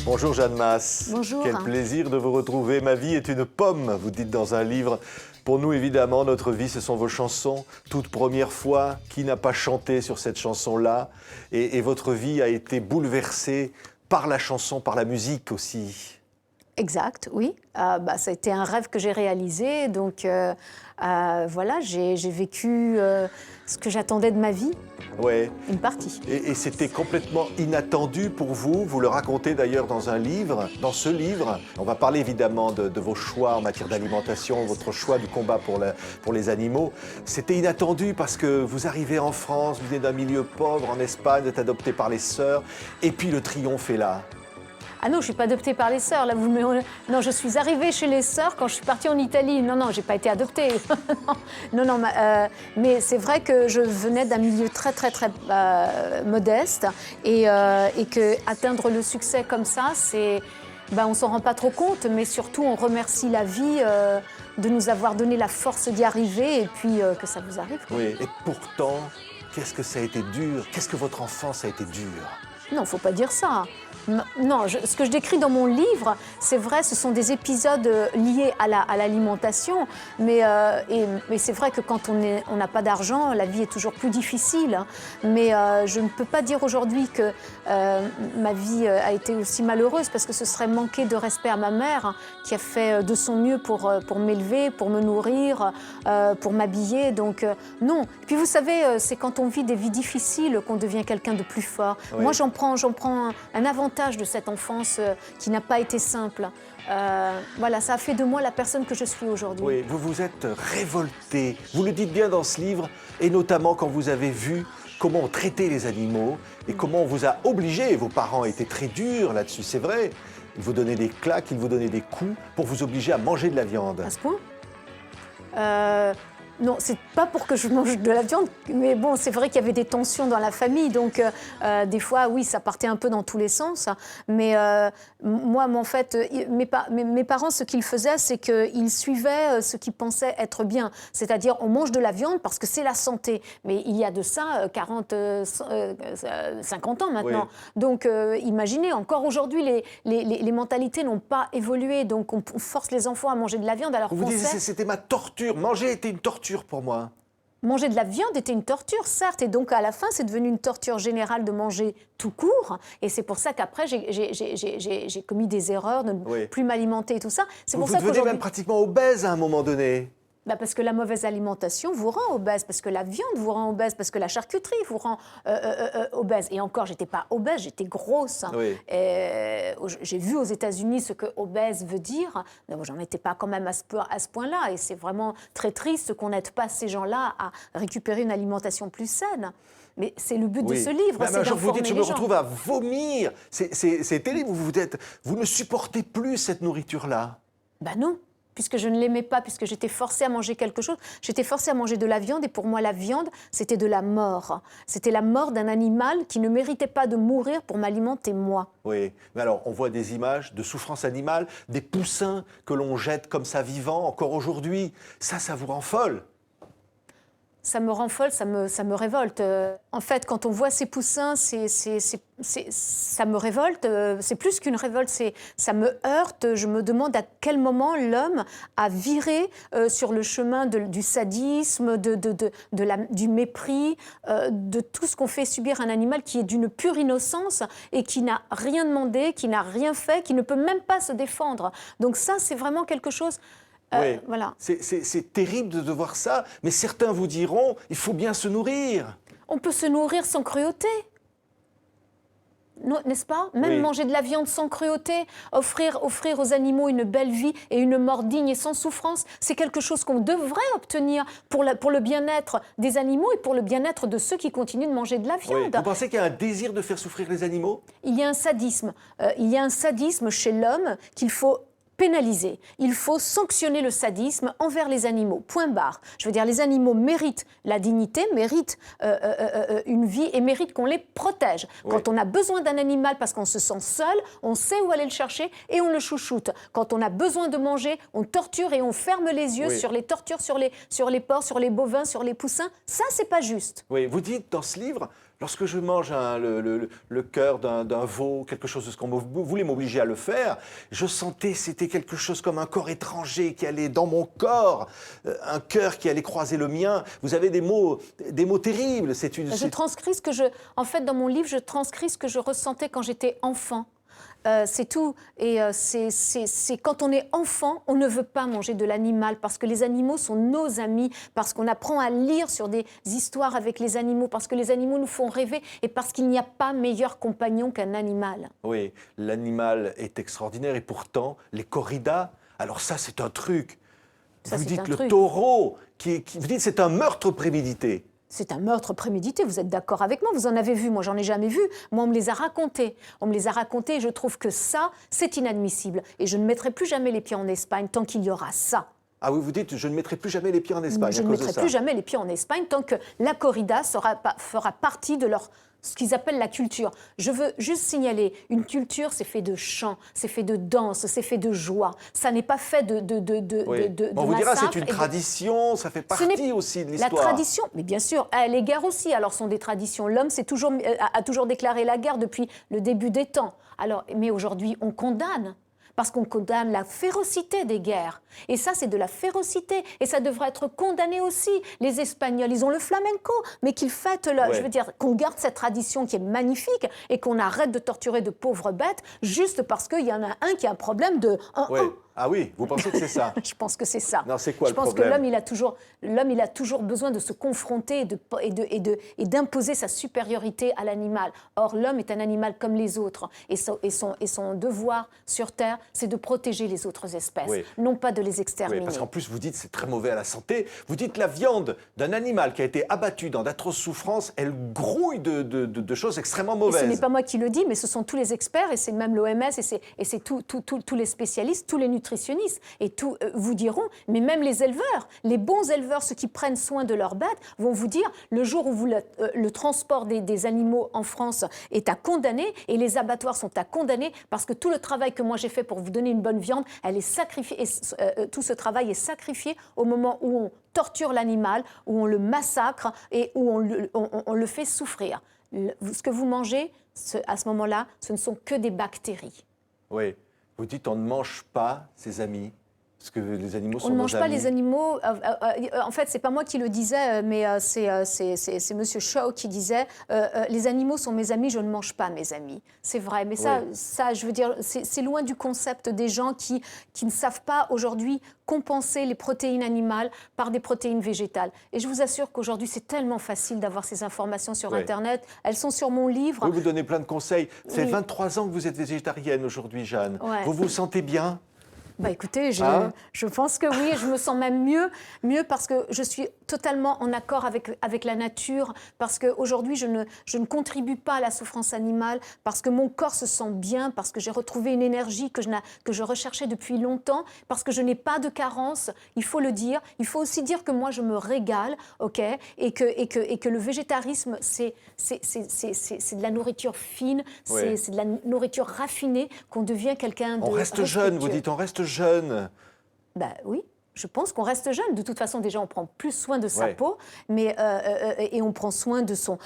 Bonjour Jeanne Mas. Bonjour. Quel plaisir de vous retrouver. Ma vie est une pomme, vous dites dans un livre. Pour nous, évidemment, notre vie, ce sont vos chansons. Toute première fois, qui n'a pas chanté sur cette chanson-là et votre vie a été bouleversée par la chanson, par la musique aussi. Exact, oui. Ça a été un rêve que j'ai réalisé. Donc voilà, j'ai vécu ce que j'attendais de ma vie. Ouais. Une partie. Et c'était complètement inattendu pour vous. Vous le racontez d'ailleurs dans un livre. Dans ce livre, on va parler évidemment de vos choix en matière d'alimentation, votre choix du combat pour les animaux. C'était inattendu parce que vous arrivez en France, vous venez d'un milieu pauvre, en Espagne, vous êtes adopté par les sœurs, et puis le triomphe est là. Ah non, je ne suis pas adoptée par les sœurs. Là, non, je suis arrivée chez les sœurs quand je suis partie en Italie. Non, je n'ai pas été adoptée. non, mais c'est vrai que je venais d'un milieu très modeste et que atteindre le succès comme ça, on ne s'en rend pas trop compte, mais surtout on remercie la vie de nous avoir donné la force d'y arriver et puis que ça vous arrive. Oui, et pourtant, qu'est-ce que ça a été dur? Qu'est-ce que votre enfance a été dure? Non, il ne faut pas dire ça. Non, ce que je décris dans mon livre, c'est vrai, ce sont des épisodes liés à l'alimentation, mais c'est vrai que quand on n'a pas d'argent, la vie est toujours plus difficile. Mais je ne peux pas dire aujourd'hui que ma vie a été aussi malheureuse, parce que ce serait manquer de respect à ma mère, qui a fait de son mieux pour m'élever, pour me nourrir, pour m'habiller. Donc non. Puis vous savez, c'est quand on vit des vies difficiles qu'on devient quelqu'un de plus fort. Oui. Moi, j'en prends un avantage de cette enfance qui n'a pas été simple. Voilà, ça a fait de moi la personne que je suis aujourd'hui. Oui, vous vous êtes révolté. Vous le dites bien dans ce livre, et notamment quand vous avez vu comment on traitait les animaux et comment on vous a obligé. Vos parents étaient très durs là-dessus, c'est vrai. Ils vous donnaient des claques, ils vous donnaient des coups pour vous obliger à manger de la viande. À ce point non, c'est pas pour que je mange de la viande, mais bon, c'est vrai qu'il y avait des tensions dans la famille, donc des fois, oui, ça partait un peu dans tous les sens. Mais moi, en fait, mes parents, ce qu'ils faisaient, c'est qu'ils suivaient ce qu'ils pensaient être bien. C'est-à-dire, on mange de la viande parce que c'est la santé. Mais il y a de ça 50 ans maintenant. Oui. Donc, imaginez, encore aujourd'hui, les mentalités n'ont pas évolué. Donc, on force les enfants à manger de la viande alors qu'on sait... Vous disiez, c'était ma torture. Manger était une torture pour moi. Manger de la viande était une torture, certes, et donc à la fin, c'est devenu une torture générale de manger tout court, et c'est pour ça qu'après, j'ai commis des erreurs de ne plus m'alimenter et tout ça. Vous devenez même pratiquement obèse à un moment donné. Parce que la mauvaise alimentation vous rend obèse, parce que la viande vous rend obèse, parce que la charcuterie vous rend obèse. Et encore, j'étais pas obèse, j'étais grosse. Oui. J'ai vu aux États-Unis ce que obèse veut dire. J'en étais pas quand même à ce point-là. Et c'est vraiment très triste qu'on n'aide pas ces gens-là à récupérer une alimentation plus saine. Mais c'est le but de ce livre, c'est d'informer les gens. Vous dites, je me retrouve à vomir. C'est terrible, vous ne supportez plus cette nourriture-là. Ben non. Puisque je ne l'aimais pas, puisque j'étais forcée à manger quelque chose, j'étais forcée à manger de la viande, et pour moi, la viande, c'était de la mort. C'était la mort d'un animal qui ne méritait pas de mourir pour m'alimenter, moi. Oui, mais alors, on voit des images de souffrance animale, des poussins que l'on jette comme ça vivants, encore aujourd'hui. Ça vous rend folle? Ça me rend folle, ça me révolte. En fait, quand on voit ces poussins, ça me révolte. C'est plus qu'une révolte, ça me heurte. Je me demande à quel moment l'homme a viré sur le chemin du sadisme, du mépris, de tout ce qu'on fait subir à un animal qui est d'une pure innocence et qui n'a rien demandé, qui n'a rien fait, qui ne peut même pas se défendre. Donc ça, c'est vraiment quelque chose... Oui, voilà. C'est terrible de voir ça, mais certains vous diront, il faut bien se nourrir. On peut se nourrir sans cruauté, n'est-ce pas? Même manger de la viande sans cruauté, offrir aux animaux une belle vie et une mort digne et sans souffrance, c'est quelque chose qu'on devrait obtenir pour le bien-être des animaux et pour le bien-être de ceux qui continuent de manger de la viande. Oui. Vous pensez qu'il y a un désir de faire souffrir les animaux? Il y a un sadisme. Il y a un sadisme chez l'homme qu'il faut pénaliser. Il faut sanctionner le sadisme envers les animaux. Point barre. Je veux dire, les animaux méritent la dignité, méritent une vie et méritent qu'on les protège. Oui. Quand on a besoin d'un animal parce qu'on se sent seul, on sait où aller le chercher et on le chouchoute. Quand on a besoin de manger, on torture et on ferme les yeux sur les tortures sur les porcs, sur les bovins, sur les poussins. Ça, c'est pas juste. Oui, vous dites dans ce livre, Lorsque je mange le cœur d'un veau, quelque chose de ce qu'on voulait m'obliger à le faire, je sentais c'était quelque chose comme un corps étranger qui allait dans mon corps, un cœur qui allait croiser le mien. Vous avez des mots terribles. Je transcris ce que en fait, dans mon livre, je transcris ce que je ressentais quand j'étais enfant. C'est tout. Et c'est quand on est enfant, on ne veut pas manger de l'animal parce que les animaux sont nos amis, parce qu'on apprend à lire sur des histoires avec les animaux, parce que les animaux nous font rêver et parce qu'il n'y a pas meilleur compagnon qu'un animal. Oui, l'animal est extraordinaire et pourtant, les corridas, alors ça c'est un truc. Vous dites le taureau, vous dites c'est un meurtre prémédité. C'est un meurtre prémédité, vous êtes d'accord avec moi? Vous en avez vu, moi j'en ai jamais vu. Moi on me les a racontés. On me les a racontés et je trouve que ça, c'est inadmissible. Et je ne mettrai plus jamais les pieds en Espagne tant qu'il y aura ça. Ah oui, vous dites, je ne mettrai plus jamais les pieds en Espagne. Je ne mettrai plus jamais les pieds en Espagne tant que la corrida fera partie de ce qu'ils appellent la culture. Je veux juste signaler, une culture, c'est fait de chants, c'est fait de danse, c'est fait de joie. Ça n'est pas fait de on vous dira, c'est une massacre tradition, ça fait partie aussi de l'histoire. La tradition, mais bien sûr, les guerres aussi, alors sont des traditions. L'homme a toujours déclaré la guerre depuis le début des temps. Alors, mais aujourd'hui, on condamne. Parce qu'on condamne la férocité des guerres. Et ça, c'est de la férocité. Et ça devrait être condamné aussi. Les Espagnols, ils ont le flamenco, mais qu'ils fêtent, je veux dire, qu'on garde cette tradition qui est magnifique et qu'on arrête de torturer de pauvres bêtes juste parce qu'il y en a un qui a un problème de 1-1. Ah oui, vous pensez que c'est ça? Je pense que c'est ça. Non, c'est quoi le problème? Je pense que l'homme, il a toujours besoin de se confronter et d'imposer sa supériorité à l'animal. Or, l'homme est un animal comme les autres. Et son devoir sur Terre, c'est de protéger les autres espèces, non pas de les exterminer. Oui, parce qu'en plus, vous dites c'est très mauvais à la santé. Vous dites la viande d'un animal qui a été abattu dans d'atroces souffrances, elle grouille de choses extrêmement mauvaises. Et ce n'est pas moi qui le dis, mais ce sont tous les experts, et c'est même l'OMS, et c'est tous les spécialistes, tous les nutritionnistes, et tout vous diront, mais même les éleveurs, les bons éleveurs, ceux qui prennent soin de leurs bêtes, vont vous dire, le jour où le transport des animaux en France est à condamner, et les abattoirs sont à condamner, parce que tout le travail que moi j'ai fait pour vous donner une bonne viande, elle est sacrifiée, tout ce travail est sacrifié au moment où on torture l'animal, où on le massacre et où on le fait souffrir. Ce que vous mangez, à ce moment-là, ce ne sont que des bactéries. Oui. Vous dites on ne mange pas ses amis, parce que les animaux sont nos amis. On ne mange pas les animaux. En fait, c'est pas moi qui le disais, mais c'est Monsieur Shaw qui disait les animaux sont mes amis, je ne mange pas mes amis. C'est vrai, mais ça, je veux dire, c'est loin du concept des gens qui ne savent pas aujourd'hui compenser les protéines animales par des protéines végétales. Et je vous assure qu'aujourd'hui, c'est tellement facile d'avoir ces informations sur Internet. Elles sont sur mon livre. Vous donnez plein de conseils. Ça fait 23 ans que vous êtes végétarienne aujourd'hui, Jeanne. Vous vous sentez bien? Bah écoutez, je pense que oui, je me sens même mieux parce que je suis totalement en accord avec la nature, parce qu'aujourd'hui, je ne contribue pas à la souffrance animale, parce que mon corps se sent bien, parce que j'ai retrouvé une énergie que je recherchais depuis longtemps, parce que je n'ai pas de carence, il faut le dire. Il faut aussi dire que moi, je me régale, ok, et que le végétarisme, c'est de la nourriture fine, c'est de la nourriture raffinée, qu'on devient quelqu'un de On reste jeune, vous dites, on reste jeune. Ben oui. Je pense qu'on reste jeune. De toute façon, déjà, on prend plus soin de sa peau, mais et on prend soin de son...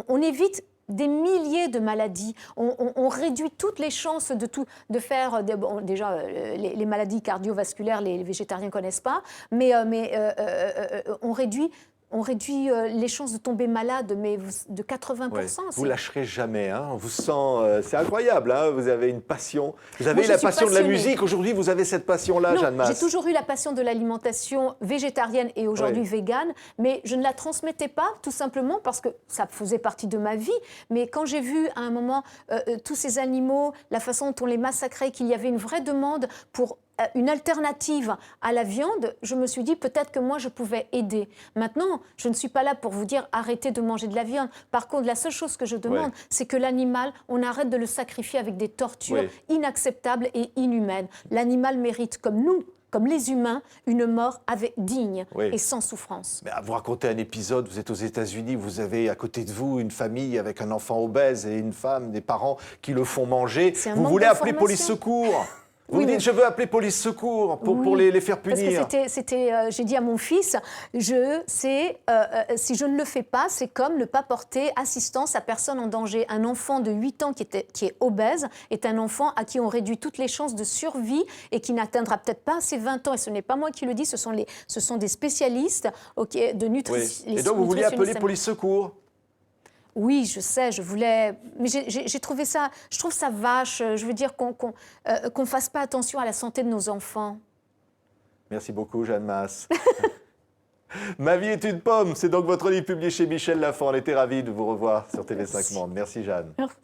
on évite des milliers de maladies. On réduit toutes les chances de faire... déjà, les maladies cardiovasculaires, les végétariens ne connaissent pas, mais on réduit les chances de tomber malade, mais de 80%. Ouais. Vous lâcherez jamais, hein. On vous sent... c'est incroyable, hein. Vous avez une passion. Vous avez la passion de la musique. Aujourd'hui, vous avez cette passion-là, Jeanne Mas. J'ai toujours eu la passion de l'alimentation végétarienne et aujourd'hui végane, mais je ne la transmettais pas, tout simplement parce que ça faisait partie de ma vie. Mais quand j'ai vu à un moment tous ces animaux, la façon dont on les massacrait, qu'il y avait une vraie demande pour une alternative à la viande, je me suis dit peut-être que moi je pouvais aider. Maintenant, je ne suis pas là pour vous dire arrêtez de manger de la viande. Par contre, la seule chose que je demande, c'est que l'animal, on arrête de le sacrifier avec des tortures inacceptables et inhumaines. L'animal mérite, comme nous, comme les humains, une mort digne et sans souffrance. Mais vous racontez un épisode, vous êtes aux États-Unis, vous avez à côté de vous une famille avec un enfant obèse et une femme, des parents qui le font manger. Vous voulez appeler police secours. Vous me dites, je veux appeler police secours pour les faire punir. Parce que j'ai dit à mon fils, si je ne le fais pas, c'est comme ne pas porter assistance à personne en danger. Un enfant de 8 ans qui est obèse est un enfant à qui on réduit toutes les chances de survie et qui n'atteindra peut-être pas ses 20 ans. Et ce n'est pas moi qui le dis, ce sont des spécialistes de nutrition. Et donc vous vouliez appeler police secours? Oui, je sais, je voulais... Mais j'ai trouvé ça... Je trouve ça vache. Je veux dire qu'on ne fasse pas attention à la santé de nos enfants. Merci beaucoup, Jeanne Masse. Ma vie est une pomme, c'est donc votre livre publié chez Michel Lafon. On était ravis de vous revoir sur TV5 Monde. Merci, Jeanne. Merci.